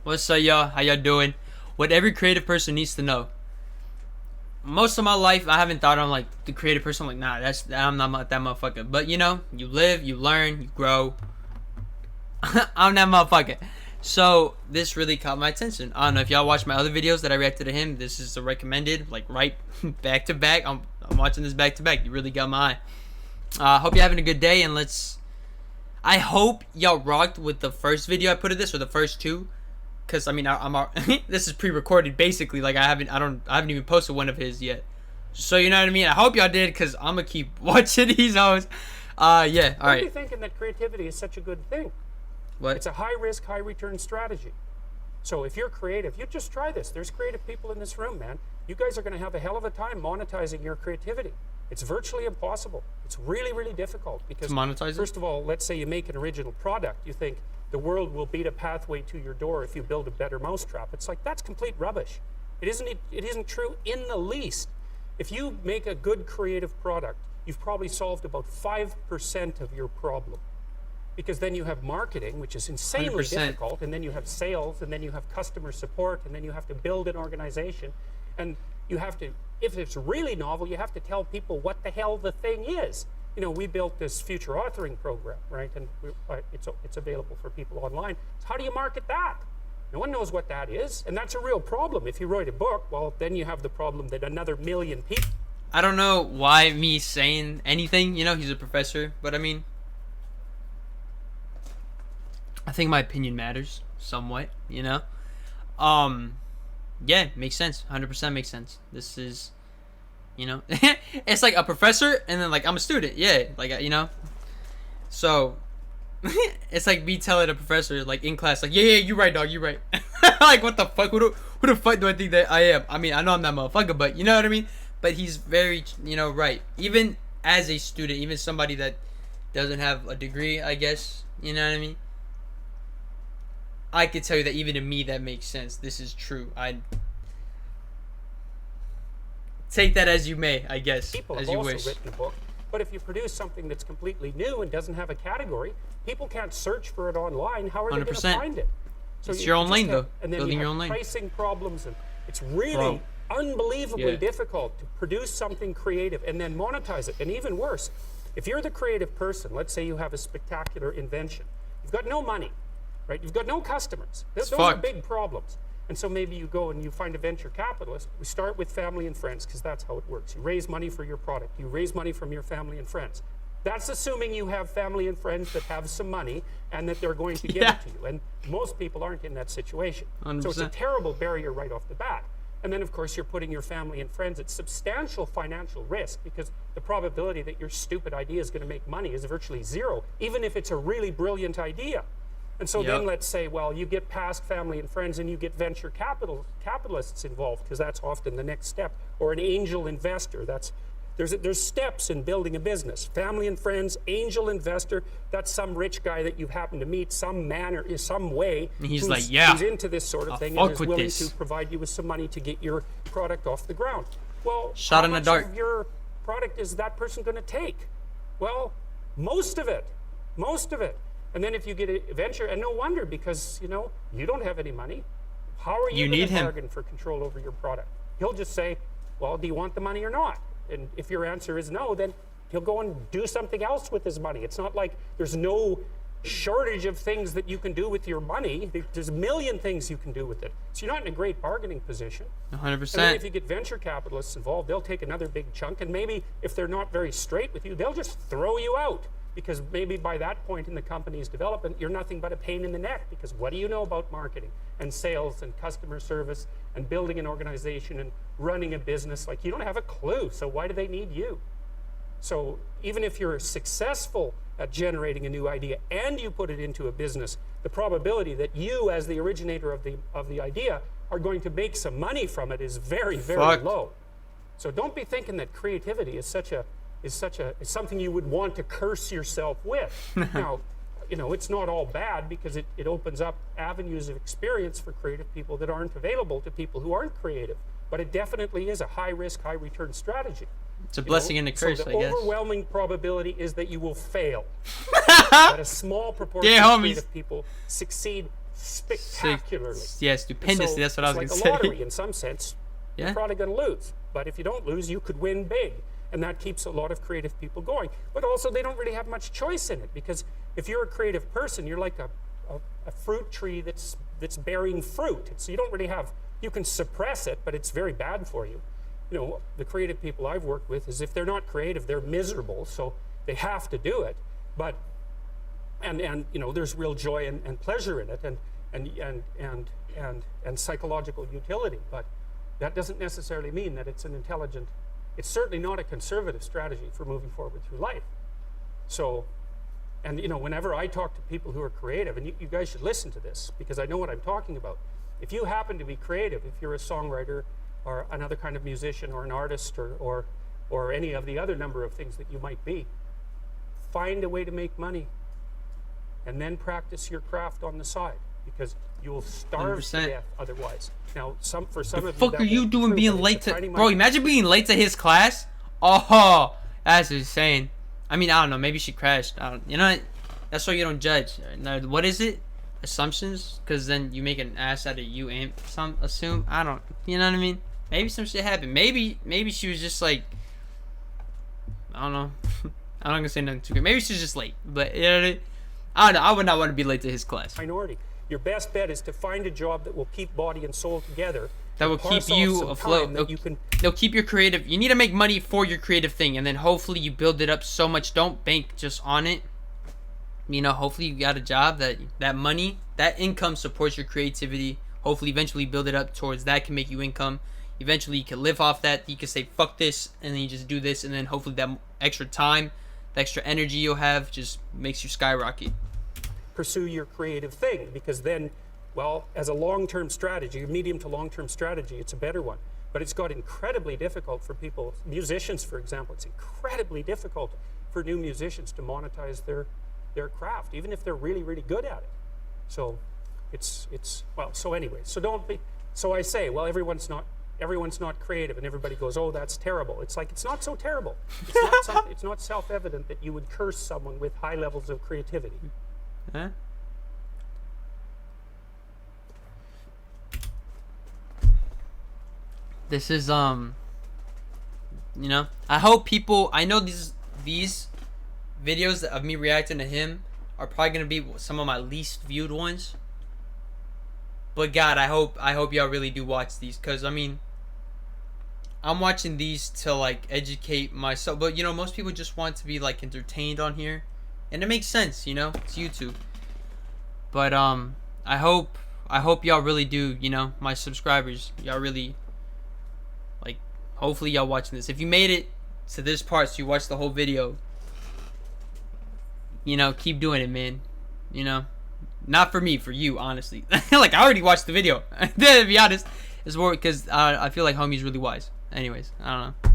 What's up, y'all? How y'all doing? What every creative person needs to know. Most of my life, I haven't thought I'm like the creative person. I'm like, nah, I'm not that motherfucker. But you know, you live, you learn, you grow. I'm that motherfucker. So this really caught my attention. I don't know if y'all watched my other videos that I reacted to him. This is the recommended, like right back to back. I'm watching this back to back. You really got my eye. Hope you're having a good day, and I hope y'all rocked with the first video I put of this, or the first two. Cause I mean I'm this is pre-recorded basically. Like I haven't even posted one of his yet. So you know what I mean. I hope y'all did, cause I'm gonna keep watching these hoes. Yeah. All right. Don't be thinking that creativity is such a good thing. What? It's a high risk, high return strategy. So if you're creative, you just try this. There's creative people in this room, man. You guys are gonna have a hell of a time monetizing your creativity. It's virtually impossible. It's really, really difficult because, to monetize it? First of all, let's say you make an original product. You think the world will beat a pathway to your door if you build a better mousetrap. It's like, that's complete rubbish. It isn't true in the least. If you make a good creative product, you've probably solved about 5% of your problem. Because then you have marketing, which is insanely 100%. difficult, and then you have sales, and then you have customer support, and then you have to build an organization, and you have to, if it's really novel, you have to tell people what the hell the thing is. You know, we built this future authoring program, right? And it's available for people online. So how do you market that? No one knows what that is, and that's a real problem. If you write a book, well, then you have the problem that another million people. I don't know why me saying anything. You know, he's a professor, but I mean, I think my opinion matters somewhat. You know, yeah, makes sense. 100% makes sense. This is. You know, it's like a professor and then like I'm a student. Yeah, like you know. So it's like me telling a professor like in class like, yeah, you right, dog, you right. Like what the fuck? Who the fuck do I think that I am? I mean, I know I'm that motherfucker, but you know what I mean. But he's very, you know, right. Even as a student, even somebody that doesn't have a degree, I guess, you know what I mean. I could tell you that even to me that makes sense. This is true. Take that as you may, I guess, People as have you also wish. written a book, but if you produce something that's completely new and doesn't have a category, people can't search for it online. How are they going to 100%. find it? So It's you your own just lane, have- though. And then Building you your have own lane. pricing problems, and it's really Bro. unbelievably Yeah. difficult to produce something creative and then monetize it. And even worse, if you're the creative person, let's say you have a spectacular invention, you've got no money, right? You've got no customers. Those are fucked. big problems. And so maybe you go and you find a venture capitalist. We start with family and friends because that's how it works. You raise money for your product. You raise money from your family and friends. That's assuming you have family and friends that have some money and that they're going to give Yeah. it to you. And most people aren't in that situation. 100%. So it's a terrible barrier right off the bat. And then, of course, you're putting your family and friends at substantial financial risk because the probability that your stupid idea is going to make money is virtually zero, even if it's a really brilliant idea. And so then Yep. let's say, well, you get past family and friends and you get venture capitalists involved because that's often the next step, or an angel investor. There's steps in building a business. Family and friends, angel investor, that's some rich guy that you happen to meet, some man or some way. And he's who's- like, yeah, who's into this sort of I'll thing fuck and is with willing this. to provide you with some money to get your product off the ground. Well, Shot how in the much dark. of your product is that person going to take? Well, most of it. Most of it. And then if you get a venture, and no wonder, because you know you don't have any money, how are you You going need to him. bargain for control over your product? He'll just say, well, do you want the money or not? And if your answer is no, then he'll go and do something else with his money. It's not like there's no shortage of things that you can do with your money. There's a million things you can do with it. So you're not in a great bargaining position. 100%. And then if you get venture capitalists involved, they'll take another big chunk, and maybe if they're not very straight with you, they'll just throw you out. Because maybe by that point in the company's development, you're nothing but a pain in the neck. Because what do you know about marketing and sales and customer service and building an organization and running a business? Like, you don't have a clue. So why do they need you? So even if you're successful at generating a new idea and you put it into a business, the probability that you, as the originator of the idea, are going to make some money from it is very, very Fuck. low. So don't be thinking that creativity is something you would want to curse yourself with. Now, you know, it's not all bad because it opens up avenues of experience for creative people that aren't available to people who aren't creative. But it definitely is a high risk, high return strategy. It's a blessing and a curse, so the I guess. overwhelming probability is that you will fail. But a small proportion Yeah, of homies. creative people succeed spectacularly. Yeah, stupendously. So that's what I was it's going like to a say. lottery in some sense. Yeah. You're probably going to lose. But if you don't lose, you could win big. And that keeps a lot of creative people going. But also, they don't really have much choice in it, because if you're a creative person, you're like a fruit tree that's bearing fruit. So you don't really have, you can suppress it, but it's very bad for you. You know, the creative people I've worked with is if they're not creative, they're miserable, so they have to do it. But and you know, there's real joy and pleasure in it, and psychological utility. But that doesn't necessarily mean that it's an intelligent. It's certainly not a conservative strategy for moving forward through life. So, and you know, whenever I talk to people who are creative, and you guys should listen to this because I know what I'm talking about. If you happen to be creative, if you're a songwriter or another kind of musician or an artist or any of the other number of things that you might be, find a way to make money and then practice your craft on the side, because you will starve 100%. to death otherwise. Now, for some The of you, fuck that are you won't be doing true, being but late it's a to... tiny Bro, imagine being late to his class. Oh, that's insane. I mean, I don't know. Maybe she crashed. I don't, you know what? That's why you don't judge. Now, what is it? Assumptions? Because then you make an ass out of you and assume. I don't... You know what I mean? Maybe some shit happened. Maybe she was just like... I don't know. I'm not gonna say nothing too good. Maybe she's just late. But, you know what I mean? I don't know. I would not want to be late to his class. Minority. Your best bet is to find a job that will keep body and soul together. That will keep you afloat. They'll keep your creative. You need to make money for your creative thing, and then hopefully you build it up so much. Don't bank just on it. You know, hopefully you got a job that money, that income supports your creativity. Hopefully eventually build it up towards that can make you income. Eventually you can live off that. You can say fuck this, and then you just do this, and then hopefully that extra time, the extra energy you'll have just makes you skyrocket. Pursue your creative thing, because then, well, as a long-term strategy, a medium to long-term strategy, it's a better one. But it's got incredibly difficult for people, musicians, for example. It's incredibly difficult for new musicians to monetize their craft, even if they're really, really good at it. So it's well. So anyway, so don't be. So I say, well, everyone's not creative, and everybody goes, oh, that's terrible. It's like, it's not so terrible. It's not self-evident that you would curse someone with high levels of creativity. Huh? This is you know, I hope people, I know these videos of me reacting to him are probably gonna be some of my least viewed ones. But God, I hope y'all really do watch these, cause I mean, I'm watching these to like educate myself. But you know, most people just want to be like entertained on here. And it makes sense, you know, it's YouTube. But I hope y'all really do, you know, my subscribers, y'all really, like, hopefully y'all watching this. If you made it to this part, so you watched the whole video, you know, keep doing it, man. You know, not for me, for you, honestly. Like, I already watched the video. To be honest, it's more because I feel like homie's really wise. Anyways, I don't know.